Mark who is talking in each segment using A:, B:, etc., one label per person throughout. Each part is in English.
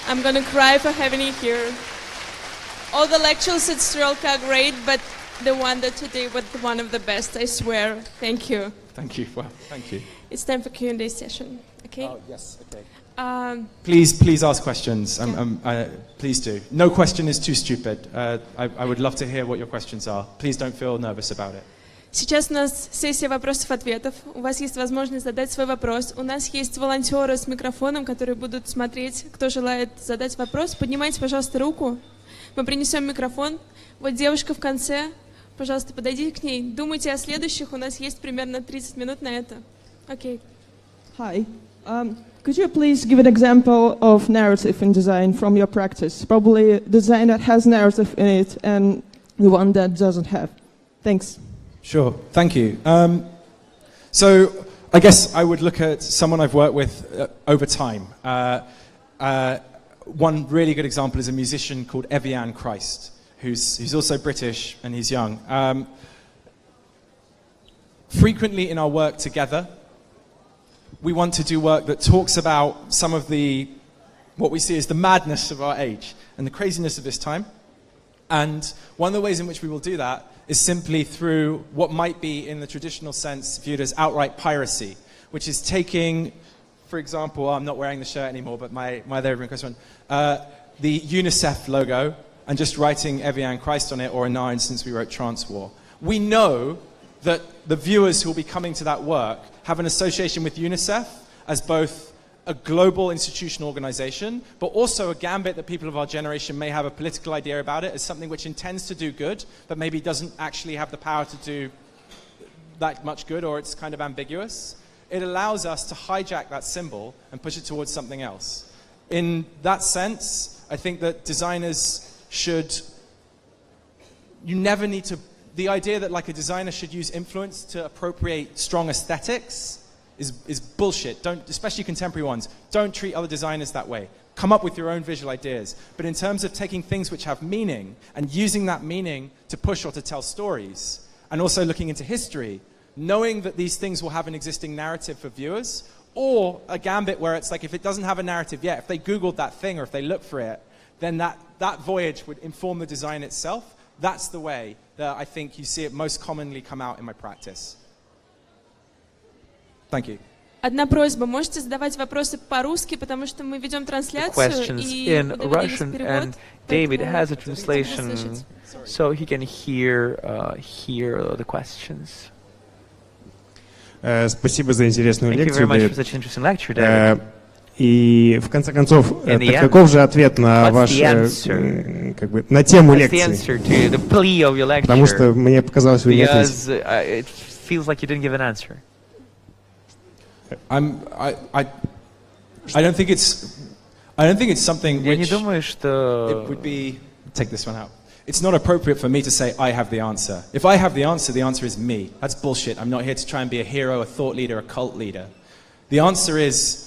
A: I'm gonna cry for having you here. All the lectures at Strelka are great, but the one that today was one of the best, I swear. Thank you.
B: Thank you. Well, thank you.
A: It's time for Q&A session, okay?
B: Oh, yes, okay. Please ask questions. Please do. No question is too stupid. I would love to hear what your questions are. Please don't feel nervous about it.
A: Сейчас у нас сессия вопросов-ответов. У вас есть возможность задать свой вопрос. У нас есть волонтеры с микрофоном, которые будут смотреть, кто желает задать вопрос. Поднимайте, пожалуйста, руку. Мы принесем микрофон. Вот девушка в конце. Пожалуйста, подойдите к ней. Думайте о следующих. У нас есть примерно 30 минут на это. Окей.
C: Hi. Could you please give an example of narrative in design from your practice? Probably design that has narrative in it and the one that doesn't have. Thanks.
B: Sure, thank you. So I guess I would look at someone I've worked with over time. One really good example is a musician called Evian Christ, who's also British and he's young. Frequently in our work together, we want to do work that talks about some of what we see as the madness of our age and the craziness of this time. And one of the ways in which we will do that is simply through what might be, in the traditional sense, viewed as outright piracy, which is taking, for example, I'm not wearing the shirt anymore, but my other request one, the UNICEF logo, and just writing Evian Christ on it, or in our instance, we wrote Trans War. We know that the viewers who will be coming to that work have an association with UNICEF as both a global institutional organization, but also a gambit that people of our generation may have a political idea about it as something which intends to do good, but maybe doesn't actually have the power to do that much good, or it's kind of ambiguous. It allows us to hijack that symbol and push it towards something else. In that sense, I think that designers you never need to, the idea that like a designer should use influence to appropriate strong aesthetics is bullshit. Especially contemporary ones. Don't treat other designers that way. Come up with your own visual ideas. But in terms of taking things which have meaning and using that meaning to push or to tell stories, and also looking into history, knowing that these things will have an existing narrative for viewers, or a gambit where it's like if it doesn't have a narrative yet, if they Googled that thing or if they look for it, then that voyage would inform the design itself. That's the way that I think you see it most commonly come out in my practice. Thank you.
A: Одна просьба, можете задавать вопросы по-русски, потому что мы ведем трансляцию.
D: Questions in Russian, and David has a translation, so he can hear the questions.
E: Спасибо за интересную
D: Thank you
E: лекцию,
D: very much for
E: Дэвид.
D: such an interesting lecture, David.
E: И в конце концов,
D: In the end,
E: каков же ответ на
D: what's
E: ваш,
D: the answer?
E: как бы, на тему
D: What's the
E: лекции?
D: answer to the plea of your lecture?
E: Потому что мне показалось, вы не ответили.
D: Because it feels like you didn't give an answer.
B: I don't think it's something
D: Я не
B: which
D: думаю, что
B: it would be. Take this one out. It's not appropriate for me to say I have the answer. If I have the answer is me. That's bullshit. I'm not here to try and be a hero, a thought leader, a cult leader. The answer is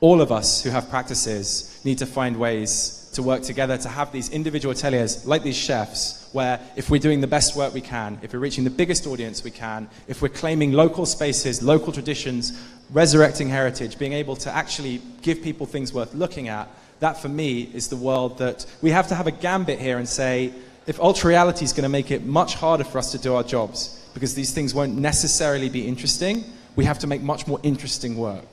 B: all of us who have practices need to find ways to work together to have these individual ateliers like these chefs, where if we're doing the best work we can, if we're reaching the biggest audience we can, if we're claiming local spaces, local traditions, resurrecting heritage, being able to actually give people things worth looking at, that for me is the world that we have to have a gambit here and say, if ultra reality is going to make it much harder for us to do our jobs, because these things won't necessarily be interesting, we have to make much more interesting work.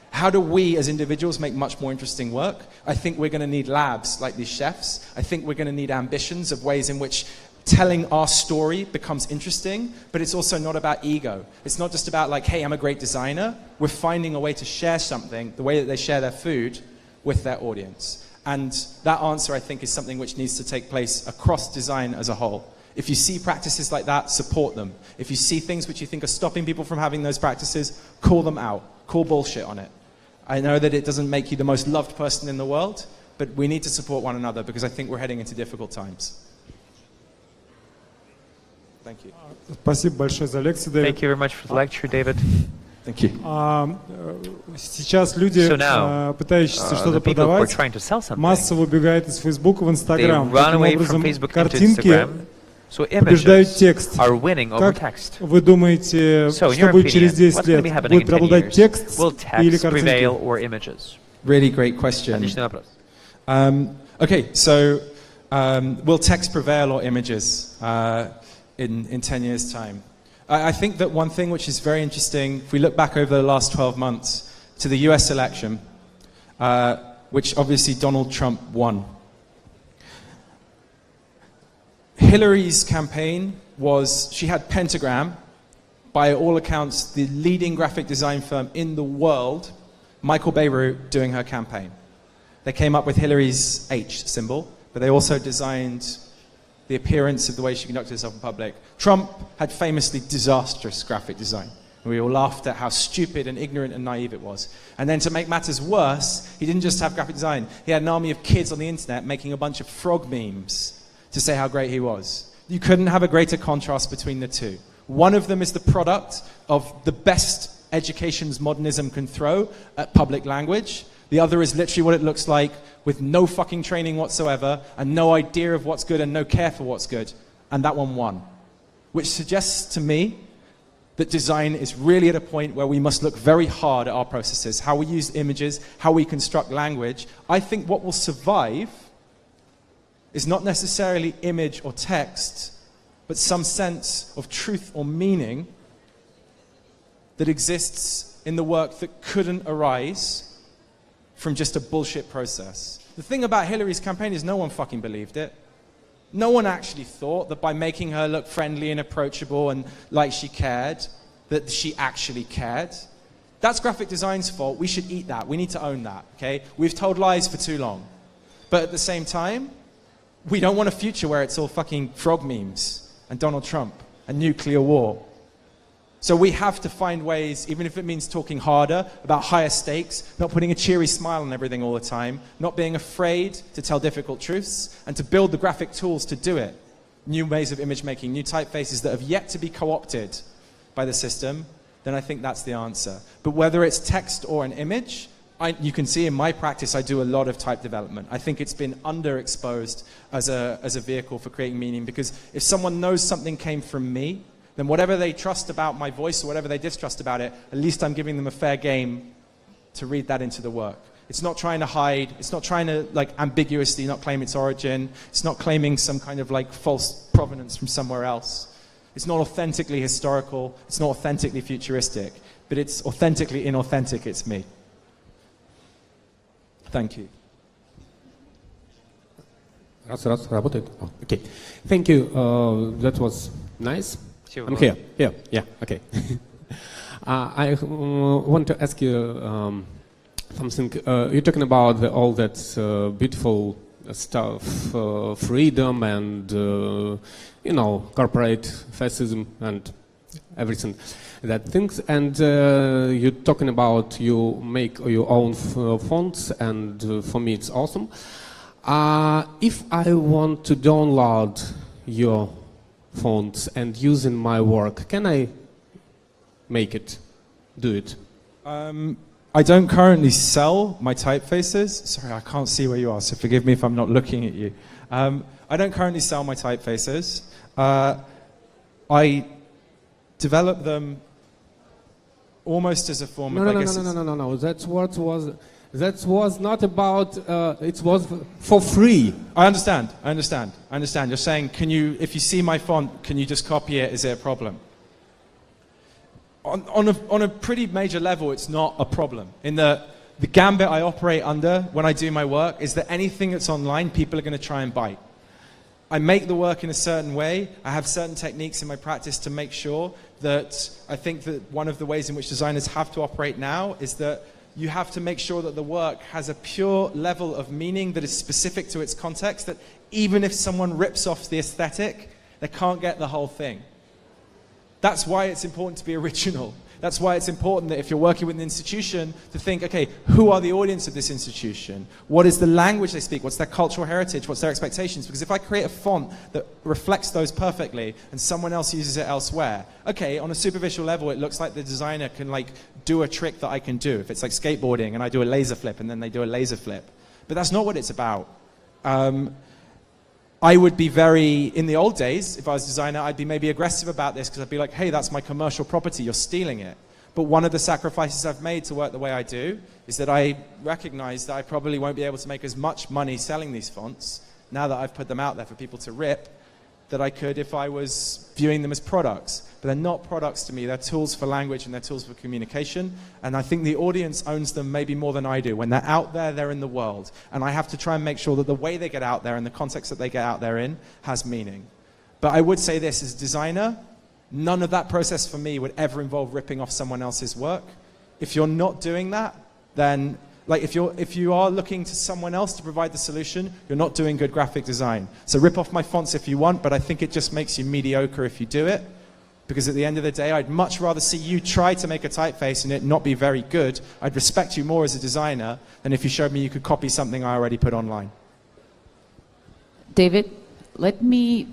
B: How do we as individuals make much more interesting work? I think we're going to need labs like these chefs. I think we're going to need ambitions of ways in which telling our story becomes interesting, but it's also not about ego. It's not just about like, hey, I'm a great designer. We're finding a way to share something, the way that they share their food, with their audience. And that answer, I think, is something which needs to take place across design as a whole. If you see practices like that, support them. If you see things which you think are stopping people from having those practices, call them out. Call bullshit on it. I know that it doesn't make you the most loved person in the world, but we need to support one another because I think we're heading into difficult times. Thank you.
F: Спасибо большое за лекцию, Дэвид.
D: Thank you very much for the lecture, David.
B: Thank you.
F: Сейчас люди,
D: So now,
F: пытающиеся что-то
D: the people who are
F: продавать,
D: trying to sell something,
F: массово убегают из Фейсбука в
D: they
F: Инстаграм.
D: run
F: Таким
D: away
F: образом,
D: from Facebook into
F: картинки
D: Instagram, so
F: побеждают
D: images
F: текст.
D: are winning over
F: Как
D: text.
F: вы думаете,
D: So, in
F: что
D: your
F: будет
D: opinion,
F: через 10
D: what's going to be
F: лет?
D: happening
F: Будет
D: in 10
F: преобладать
D: years?
F: текст
D: Will
F: или
D: text prevail
F: картинки?
D: or images?
B: Really great question.
D: Отличный вопрос.
B: Okay, so will text prevail or images in 10 years' time? I think that one thing which is very interesting, if we look back over the last 12 months to the US election, which obviously Donald Trump won. Hillary's campaign she had Pentagram, by all accounts, the leading graphic design firm in the world, Michael Beirut, doing her campaign. They came up with Hillary's H symbol, but they also designed the appearance of the way she conducted herself in public. Trump had famously disastrous graphic design. We all laughed at how stupid and ignorant and naive it was. And then to make matters worse, he didn't just have graphic design. He had an army of kids on the internet making a bunch of frog memes to say how great he was. You couldn't have a greater contrast between the two. One of them is the product of the best education's modernism can throw at public language. The other is literally what it looks like with no fucking training whatsoever and no idea of what's good and no care for what's good. And that one won. Which suggests to me that design is really at a point where we must look very hard at our processes, how we use images, how we construct language. I think what will survive is not necessarily image or text, but some sense of truth or meaning that exists in the work that couldn't arise from just a bullshit process. The thing about Hillary's campaign is no one fucking believed it. No one actually thought that by making her look friendly and approachable and like she cared, that she actually cared. That's graphic design's fault. We should eat that. We need to own that, okay? We've told lies for too long. But at the same time, we don't want a future where it's all fucking frog memes and Donald Trump and nuclear war. So we have to find ways, even if it means talking harder, about higher stakes, not putting a cheery smile on everything all the time, not being afraid to tell difficult truths, and to build the graphic tools to do it. New ways of image making, new typefaces that have yet to be co-opted by the system, then I think that's the answer. But whether it's text or an image, you can see in my practice I do a lot of type development. I think it's been underexposed as a vehicle for creating meaning, because if someone knows something came from me, then whatever they trust about my voice or whatever they distrust about it, at least I'm giving them a fair game to read that into the work. It's not trying to hide, it's not trying to like ambiguously not claim its origin, it's not claiming some kind of like false provenance from somewhere else. It's not authentically historical, it's not authentically futuristic, but it's authentically inauthentic, it's me. Thank you.
G: Раз, работает. Okay. Thank you. That was nice. I'm here. Yeah, okay. I want to ask you something. You're talking about all that beautiful stuff, freedom and, corporate fascism and everything, that things. And you're talking about you make your own fonts, and for me it's awesome. If I want to download your fonts and use in my work, can I do it?
B: I don't currently sell my typefaces. Sorry, I can't see where you are, so forgive me if I'm not looking at you. I don't currently sell my typefaces. I develop them almost as a form of...
G: No. That was not about, it was for free.
B: I understand. You're saying, if you see my font, can you just copy it? Is it a problem? On a pretty major level, it's not a problem. In the gambit I operate under when I do my work is that anything that's online, people are going to try and bite. I make the work in a certain way. I have certain techniques in my practice to make sure that I think that one of the ways in which designers have to operate now is that you have to make sure that the work has a pure level of meaning that is specific to its context, that even if someone rips off the aesthetic, they can't get the whole thing. That's why it's important to be original. That's why it's important that if you're working with an institution to think, okay, who are the audience of this institution? What is the language they speak? What's their cultural heritage? What's their expectations? Because if I create a font that reflects those perfectly and someone else uses it elsewhere, okay, on a superficial level, it looks like the designer can like do a trick that I can do. If it's like skateboarding and I do a laser flip and then they do a laser flip. But that's not what it's about. I would be in the old days, if I was a designer, I'd be maybe aggressive about this because I'd be like, hey, that's my commercial property, you're stealing it. But one of the sacrifices I've made to work the way I do is that I recognize that I probably won't be able to make as much money selling these fonts now that I've put them out there for people to rip that I could if I was viewing them as products. But they're not products to me. They're tools for language and they're tools for communication. And I think the audience owns them maybe more than I do. When they're out there, they're in the world. And I have to try and make sure that the way they get out there and the context that they get out there in has meaning. But I would say this, as a designer, none of that process for me would ever involve ripping off someone else's work. If you're not doing that, then like if you are looking to someone else to provide the solution, you're not doing good graphic design. So rip off my fonts if you want, but I think it just makes you mediocre if you do it. Because at the end of the day, I'd much rather see you try to make a typeface and it not be very good. I'd respect you more as a designer than if you showed me you could copy something I already put online.
H: David, let me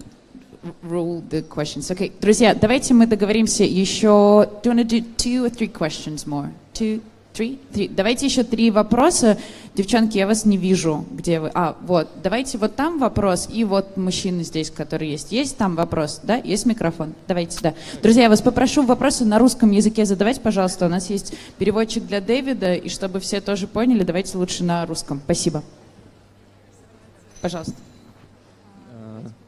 H: rule the questions. Okay, друзья, давайте мы договоримся еще. Do you want to do 2 or 3 questions more? 2, 3? Давайте еще 3 вопроса. Девчонки, я вас не вижу. Где вы? Вот. Давайте вот там вопрос, и вот мужчина здесь, который есть. Есть там вопрос? Да? Есть микрофон? Давайте, да. Друзья, я вас попрошу вопросы на русском языке задавать, пожалуйста. У нас есть переводчик для Дэвида, и чтобы все тоже поняли, давайте лучше на русском. Спасибо. Пожалуйста.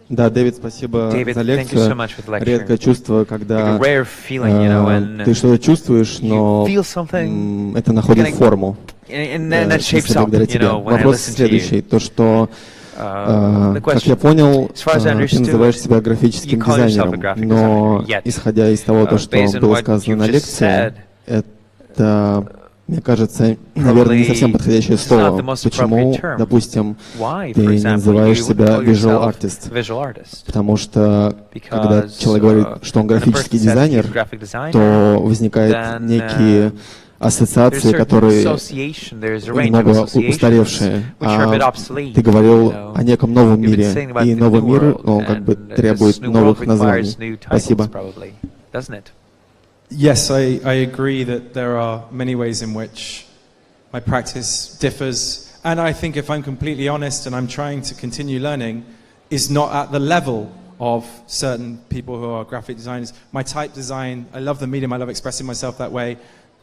E: Да, Дэвид, спасибо за лекцию.
D: So much for the lecture.
E: Редкое чувство, когда
D: Like a rare feeling, you know, when
E: ты что-то чувствуешь, но
D: you feel something,
E: это находит форму.
D: and then that shapes up,
E: Благодаря
D: you
E: тебе.
D: know, when I
E: Вопрос
D: listen to
E: следующий.
D: you.
E: То, что,
D: The
E: как
D: question,
E: я понял,
D: as far as I
E: ты называешь себя
D: understood,
E: графическим
D: you call yourself a
E: дизайнером,
D: graphic
E: но
D: designer, yet,
E: исходя из того, что
D: based on
E: было
D: what
E: сказано
D: you
E: на
D: just
E: лекции,
D: said,
E: это, мне кажется, наверное, не совсем подходящее
D: it's not the
E: слово.
D: most
E: Почему,
D: appropriate term.
E: допустим,
D: Why,
E: ты
D: for
E: не
D: example,
E: называешь
D: you
E: себя
D: call
E: visual
D: yourself
E: artist?
D: visual artist?
E: Потому что, когда
D: Because,
E: человек говорит, что он
D: when a person
E: графический
D: says he's
E: дизайнер,
D: a graphic designer,
E: то возникают
D: then,
E: некие ассоциации,
D: there's certain
E: которые
D: association, there's a range of
E: немного
D: associations
E: устаревшие.
D: which are a bit obsolete,
E: Ты говорил
D: you know.
E: о неком новом
D: You've been
E: мире,
D: saying about
E: и
D: the
E: новый
D: new
E: мир,
D: world,
E: он как бы
D: and
E: требует
D: this new
E: новых
D: world
E: названий.
D: requires new titles,
E: Спасибо.
D: probably, doesn't it?
B: Yes, I agree that there are many ways in which my practice differs. And I think if I'm completely honest and I'm trying to continue learning, is not at the level of certain people who are graphic designers. My type design, I love the medium, I love expressing myself that way.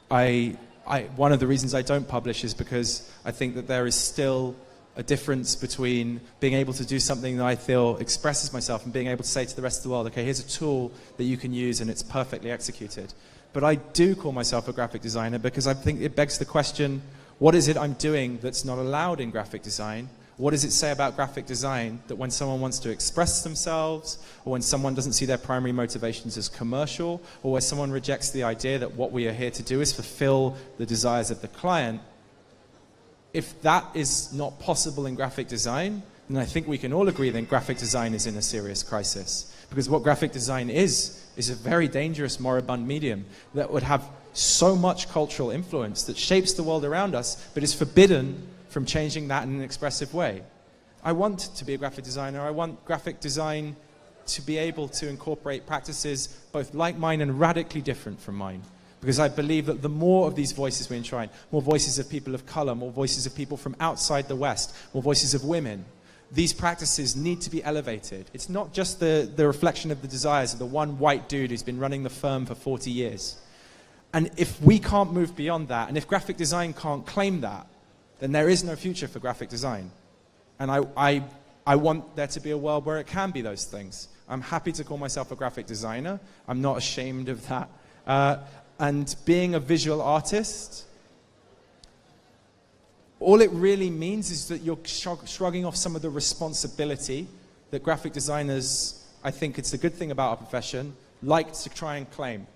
B: One of the reasons I don't publish is because I think that there is still a difference between being able to do something that I feel expresses myself and being able to say to the rest of the world, okay, here's a tool that you can use and it's perfectly executed. But I do call myself a graphic designer because I think it begs the question, what is it I'm doing that's not allowed in graphic design? What does it say about graphic design that when someone wants to express themselves, or when someone doesn't see their primary motivations as commercial, or where someone rejects the idea that what we are here to do is fulfill the desires of the client? If that is not possible in graphic design, then I think we can all agree that graphic design is in a serious crisis. Because what graphic design is a very dangerous moribund medium that would have so much cultural influence that shapes the world around us, but is forbidden from changing that in an expressive way. I want to be a graphic designer. I want graphic design to be able to incorporate practices both like mine and radically different from mine. Because I believe that the more of these voices we enshrine, more voices of people of color, more voices of people from outside the West, more voices of women, these practices need to be elevated. It's not just the reflection of the desires of the one white dude who's been running the firm for 40 years. And if we can't move beyond that, and if graphic design can't claim that, then there is no future for graphic design. And I want there to be a world where it can be those things. I'm happy to call myself a graphic designer. I'm not ashamed of that. And being a visual artist, all it really means is that you're shrugging off some of the responsibility that graphic designers, I think it's the good thing about our profession, like to try and claim.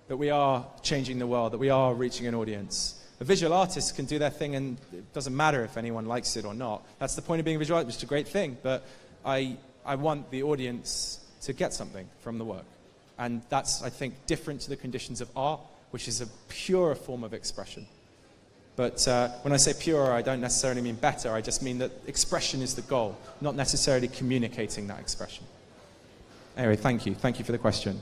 B: That we are changing the world, that we are reaching an audience. A visual artist can do their thing and it doesn't matter if anyone likes it or not. That's the point of being a visual artist, which is a great thing, but I want the audience to get something from the work. And that's, I think, different to the conditions of art, which is a purer form of expression. But when I say purer, I don't necessarily mean better, I just mean that expression is the goal, not necessarily communicating that expression. Anyway, thank you. Thank you for the question.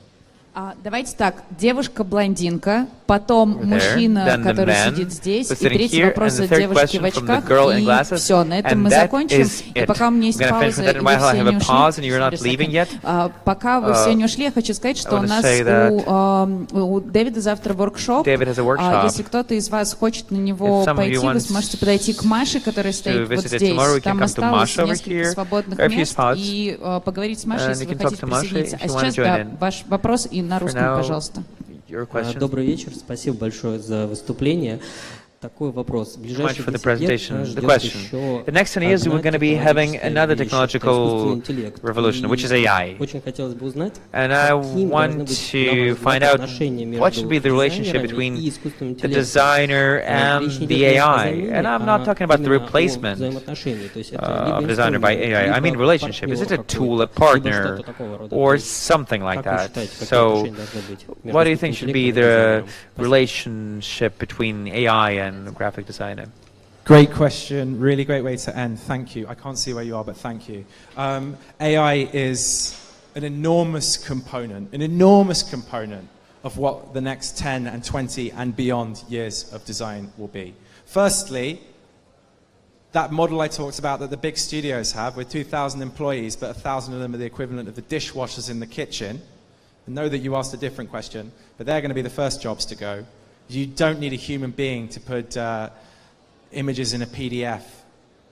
H: Давайте так, девушка-блондинка, потом
D: There,
H: мужчина,
D: then the
H: который
D: man
H: сидит здесь,
D: who's
H: и
D: sitting
H: третий
D: here,
H: вопрос
D: and the
H: от
D: third
H: девушки в
D: question from the
H: очках,
D: girl in
H: и
D: glasses,
H: все, на этом
D: and
H: мы
D: that
H: закончим.
D: is
H: И
D: it.
H: пока у меня есть
D: We're gonna finish
H: пауза,
D: with that.
H: и
D: And
H: вы
D: while I
H: все
D: have
H: не
D: a
H: ушли,
D: pause and you're not leaving yet,
H: пока вы все не ушли, я хочу сказать, что
D: I
H: у
D: wanna
H: нас
D: say
H: у Дэвида завтра воркшоп.
D: David has a workshop.
H: Если кто-то из вас хочет на него
D: If some of you
H: пойти, вы
D: want
H: сможете подойти к Маше, которая
D: to
H: стоит вот
D: visit it
H: здесь.
D: tomorrow, we can
H: Там
D: come to
H: осталось
D: Masha over
H: несколько
D: here.
H: свободных
D: There are a few
H: мест,
D: spots.
H: и поговорить с Машей,
D: And
H: если
D: you
H: вы
D: can talk
H: хотите
D: to Masha
H: присоединиться.
D: if
H: А
D: you wanna
H: сейчас,
D: join
H: да,
D: in.
H: ваш вопрос и на русском,
D: now,
H: пожалуйста.
D: Your question.
I: Добрый вечер, спасибо большое за выступление. Такой вопрос. В
D: Very much
I: ближайшие
D: for the
I: 10 лет
D: presentation.
I: нас
D: The
I: ждет
D: question.
I: еще
D: The next 10 years we're
I: одна
D: going to be having
I: технологическая
D: another
I: вещь, это
D: technological
I: искусственный интеллект.
D: revolution, which is
I: И
D: AI.
I: очень хотелось бы узнать,
D: And I
I: каким должны
D: want
I: быть, на ваш
D: to
I: взгляд,
D: find out
I: отношения
D: what should
I: между
D: be the relationship
I: дизайнерами
D: between
I: и искусственным
D: the
I: интеллектом.
D: designer
I: Речь
D: and
I: идет
D: the
I: не о
D: AI.
I: замене,
D: And I'm not
I: а
D: talking about the
I: именно о
D: replacement
I: взаимоотношении. То есть это
D: of
I: либо
D: designer by
I: инструмент,
D: AI. I mean
I: либо
D: relationship. Is it a
I: партнер
D: tool, a
I: какой-то, либо
D: partner,
I: что-то такого рода.
D: or
I: То есть
D: something like
I: как вы
D: that?
I: считаете, какие
D: So
I: отношения должны быть между
D: what do you think should be
I: искусственным интеллектом и
D: the
I: дизайнером? Спасибо.
D: relationship between AI and graphic designer?
B: Great question. Really great way to end. Thank you. I can't see where you are, but thank you. AI is an enormous component of what the next 10 and 20 and beyond years of design will be. Firstly, that model I talked about that the big studios have with 2,000 employees, but 1,000 of them are the equivalent of the dishwashers in the kitchen. I know that you asked a different question, but they're going to be the first jobs to go. You don't need a human being to put images in a PDF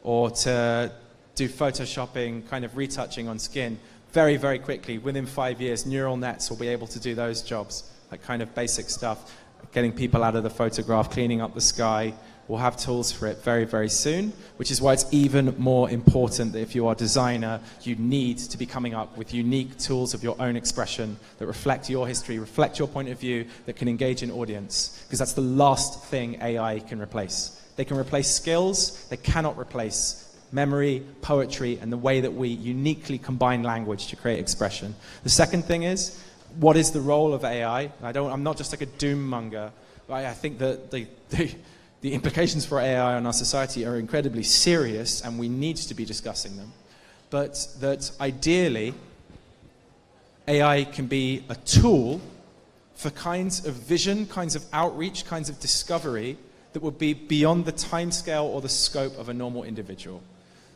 B: or to do photoshopping, kind of retouching on skin. Very, very quickly, within 5 years, neural nets will be able to do those jobs, like kind of basic stuff, getting people out of the photograph, cleaning up the sky. We'll have tools for it very, very soon, which is why it's even more important that if you are a designer, you need to be coming up with unique tools of your own expression that reflect your history, reflect your point of view, that can engage an audience, because that's the last thing AI can replace. They can replace skills, they cannot replace memory, poetry, and the way that we uniquely combine language to create expression. The second thing is, what is the role of AI? I'm not just like a doom monger. I think that the implications for AI on our society are incredibly serious, and we need to be discussing them. But that ideally, AI can be a tool for kinds of vision, kinds of outreach, kinds of discovery that would be beyond the timescale or the scope of a normal individual.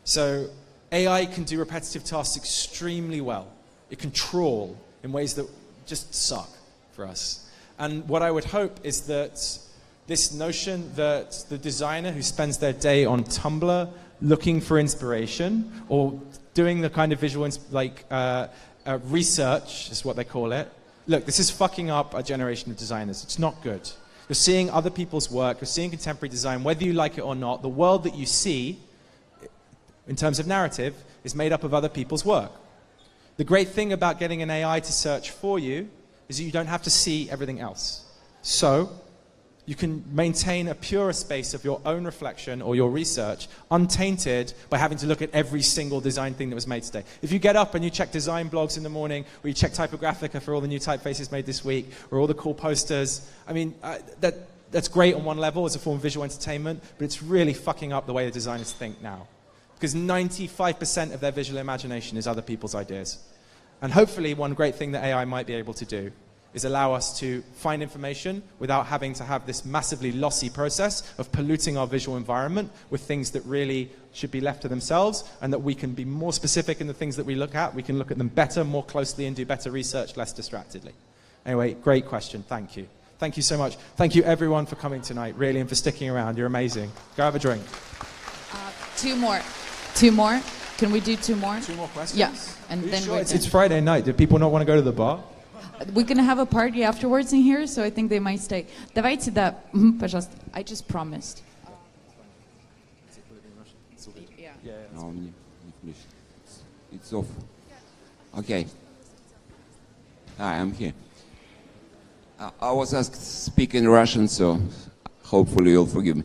B: So AI can do repetitive tasks extremely well. It can trawl in ways that just suck for us. And what I would hope is that this notion that the designer who spends their day on Tumblr looking for inspiration or doing the kind of visual research is what they call it. Look, this is fucking up a generation of designers. It's not good. You're seeing other people's work. You're seeing contemporary design. Whether you like it or not, the world that you see in terms of narrative is made up of other people's work. The great thing about getting an AI to search for you is that you don't have to see everything else. So you can maintain a purer space of your own reflection or your research, untainted by having to look at every single design thing that was made today. If you get up and you check design blogs in the morning, or you check Typographica for all the new typefaces made this week, or all the cool posters, I mean, that's great on one level as a form of visual entertainment, but it's really fucking up the way the designers think now. Because 95% of their visual imagination is other people's ideas. And hopefully one great thing that AI might be able to do is allow us to find information without having to have this massively lossy process of polluting our visual environment with things that really should be left to themselves, and that we can be more specific in the things that we look at. We can look at them better, more closely, and do better research less distractedly. Anyway, great question. Thank you. Thank you so much. Thank you everyone for coming tonight, really, and for sticking around. You're amazing. Go have a drink.
H: Two more. Can we do two more?
B: Two more questions?
H: Yeah. And then
B: Sure?
H: we're
B: It's Friday night. Do people not want to go to the bar?
H: We're gonna have a party afterwards in here, so I think they might stay. Давайте, да, пожалуйста. I just promised.
J: No, it's off. Okay. Hi, I'm here. I was asked to speak in Russian, so hopefully you'll forgive me.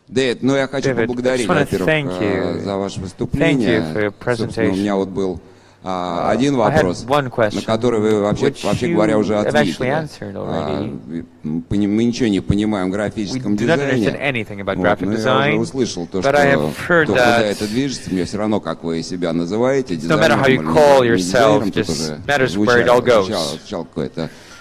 J: Дэвид, ну я хочу поблагодарить, во-первых, за ваше выступление. Собственно, у меня вот был Один
D: I had
J: вопрос,
D: one
J: на
D: question,
J: который вы вообще
D: which
J: говоря, уже
D: you eventually
J: ответили.
D: answered already.
J: Мы ничего не понимаем в
D: We
J: графическом
D: do not understand
J: дизайне.
D: anything about
J: Вот,
D: graphic
J: но я уже
D: design,
J: услышал то,
D: but I
J: что
D: have heard
J: куда
D: that
J: это движется, мне все равно, как вы себя называете,
D: no matter
J: дизайнером
D: how you
J: или
D: call
J: не
D: yourself,
J: дизайнером, тут
D: just
J: уже
D: matters where it all goes.
J: звучало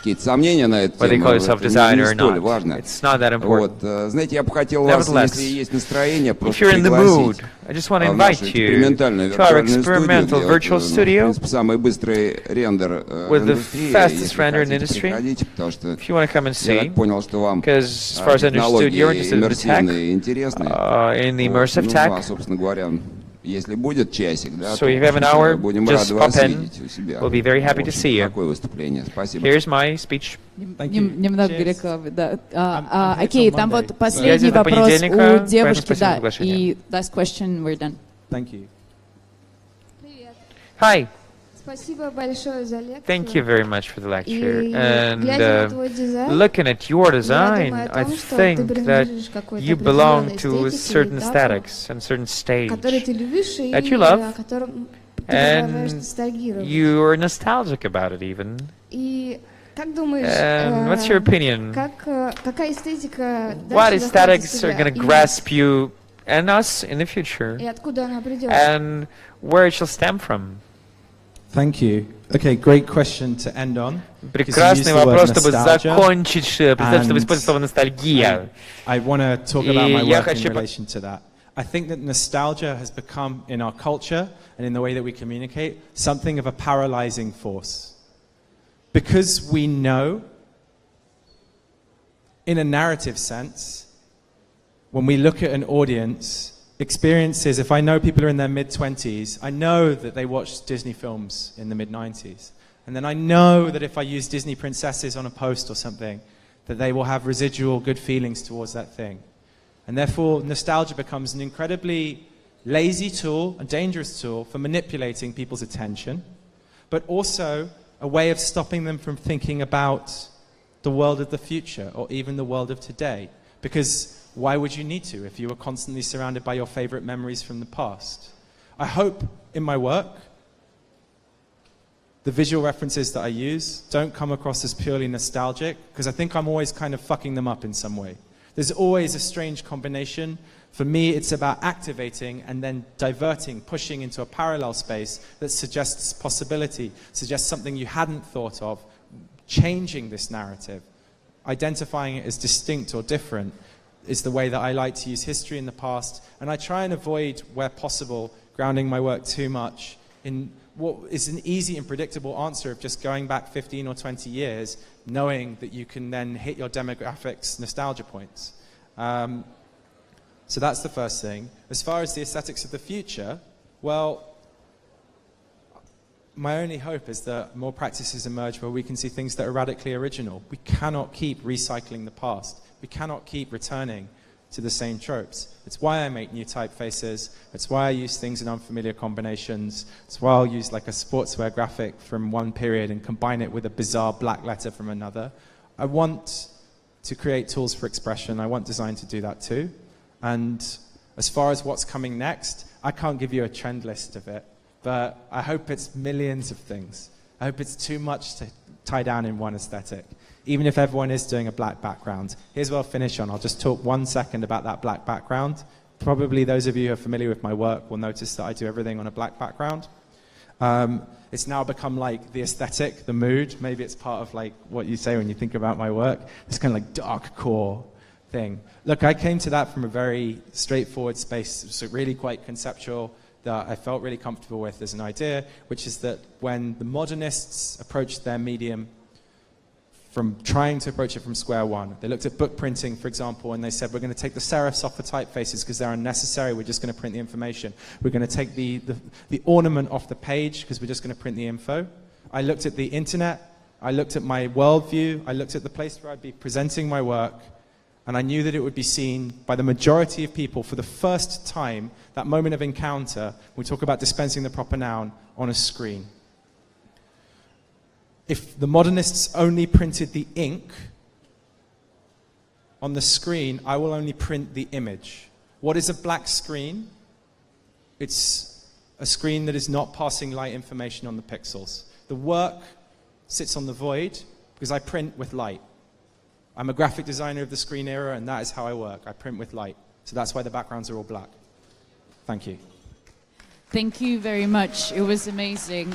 J: какие-то сомнения на эту
D: Whether you
J: тему,
D: call yourself
J: это
D: designer
J: не
D: or
J: столь
D: not,
J: важно.
D: it's not that important.
J: Вот, знаете, я бы хотел вас,
D: Nevertheless,
J: если есть настроение,
D: If
J: просто
D: you're in the mood,
J: пригласить
D: I just want to
J: в нашу
D: invite you
J: экспериментальную
D: to our
J: виртуальную студию,
D: experimental
J: где
D: virtual
J: в
D: studio
J: принципе, самый быстрый рендер
D: with the
J: индустрии.
D: fastest
J: Если
D: render in the
J: хотите,
D: industry.
J: приходите, потому что
D: If you want to come and
J: я
D: see,
J: так понял, что вам
D: because as far as I understood, you're interested in the tech,
J: иммерсивные, интересные.
D: in the immersive
J: Ну, а,
D: tech.
J: собственно говоря, если будет часик, да,
D: So
J: то
D: if you have an hour,
J: будем
D: just
J: рады вас
D: pop in.
J: видеть у себя.
D: We'll be very happy
J: В
D: to
J: общем,
D: see you.
J: такое выступление. Спасибо.
D: Here's my speech.
H: Немного
B: Cheers.
H: рекламы, да.
B: I'm here
H: Окей,
B: till
H: там
B: Monday.
H: вот последний
D: Я до
H: вопрос
D: понедельника,
H: у девушки,
D: поэтому спасибо за
H: да.
D: приглашение.
H: И last question, we're done.
B: Thank you.
K: Привет.
D: Hi,
K: Спасибо большое за лекцию.
D: thank you very much for the lecture.
K: И
D: And
K: глядя на твой дизайн,
D: looking at your
K: я
D: design,
K: думаю о
D: I
K: том, что
D: think
K: ты
D: that
K: принадлежишь какой-то
D: you belong
K: определенной
D: to
K: эстетике,
D: certain
K: этапу,
D: aesthetics and certain stage.
K: который ты любишь и
D: that you love,
K: о котором ты продолжаешь
D: and
K: ностальгировать.
D: you are nostalgic about it even.
K: И как думаешь,
D: And what's your opinion?
K: какая эстетика
D: What
K: дальше захватит
D: aesthetics
K: тебя?
D: are going to grasp you and us in the future?
K: И откуда она придет?
D: And where it shall stem from?
B: Thank you. Okay, great question to end on.
D: Прекрасный вопрос, чтобы закончить, представь, чтобы использовать слово ностальгия.
B: I want to talk about my
D: И я
B: work in
D: хочу
B: relation to that. I think that nostalgia has become, in our culture and in the way that we communicate, something of a paralyzing force. Because we know, in a narrative sense, when we look at an audience, experiences, if I know people are in their mid-20s, I know that they watched Disney films in the mid-90s. And then I know that if I use Disney princesses on a post or something, that they will have residual good feelings towards that thing. And therefore, nostalgia becomes an incredibly lazy tool, a dangerous tool for manipulating people's attention, but also a way of stopping them from thinking about the world of the future or even the world of today. Because why would you need to if you were constantly surrounded by your favorite memories from the past? I hope in my work, the visual references that I use don't come across as purely nostalgic, because I think I'm always kind of fucking them up in some way. There's always a strange combination. For me, it's about activating and then diverting, pushing into a parallel space that suggests possibility, suggests something you hadn't thought of, changing this narrative, identifying it as distinct or different is the way that I like to use history in the past. And I try and avoid, where possible, grounding my work too much in what is an easy and predictable answer of just going back 15 or 20 years, knowing that you can then hit your demographics nostalgia points. So that's the first thing. As far as the aesthetics of the future, well, my only hope is that more practices emerge where we can see things that are radically original. We cannot keep recycling the past. We cannot keep returning to the same tropes. It's why I make new typefaces. It's why I use things in unfamiliar combinations. It's why I'll use like a sportswear graphic from one period and combine it with a bizarre black letter from another. I want to create tools for expression. I want design to do that too. And as far as what's coming next, I can't give you a trend list of it, but I hope it's millions of things. I hope it's too much to tie down in one aesthetic, even if everyone is doing a black background. Here's what I'll finish on. I'll just talk 1 second about that black background. Probably those of you who are familiar with my work will notice that I do everything on a black background. It's now become like the aesthetic, the mood. Maybe it's part of like what you say when you think about my work. This kind of like dark core thing. Look, I came to that from a very straightforward space, so really quite conceptual, that I felt really comfortable with as an idea, which is that when the modernists approached their medium from trying to approach it from square one, they looked at book printing, for example, and they said, we're going to take the serifs off the typefaces because they're unnecessary, we're just going to print the information. We're going to take the ornament off the page because we're just going to print the info. I looked at the internet, I looked at my worldview, I looked at the place where I'd be presenting my work, and I knew that it would be seen by the majority of people for the first time, that moment of encounter, we talk about dispensing the proper noun, on a screen. If the modernists only printed the ink on the screen, I will only print the image. What is a black screen? It's a screen that is not passing light information on the pixels. The work sits on the void because I print with light. I'm a graphic designer of the screen era, and that is how I work. I print with light. So that's why the backgrounds are all black. Thank you.
H: Thank you very much. It was amazing.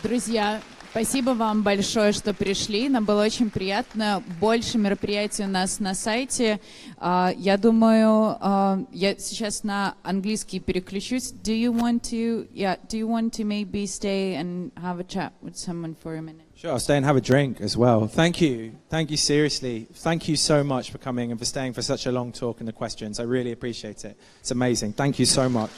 H: Друзья, спасибо вам большое, что пришли. Нам было очень приятно. Больше мероприятий у нас на сайте. Я думаю, я сейчас на английский переключусь. Do you want to maybe stay and have a chat with someone for a minute?
B: Sure, I'll stay and have a drink as well. Thank you. Thank you, seriously. Thank you so much for coming and for staying for such a long talk and the questions. I really appreciate it. It's amazing. Thank you so much.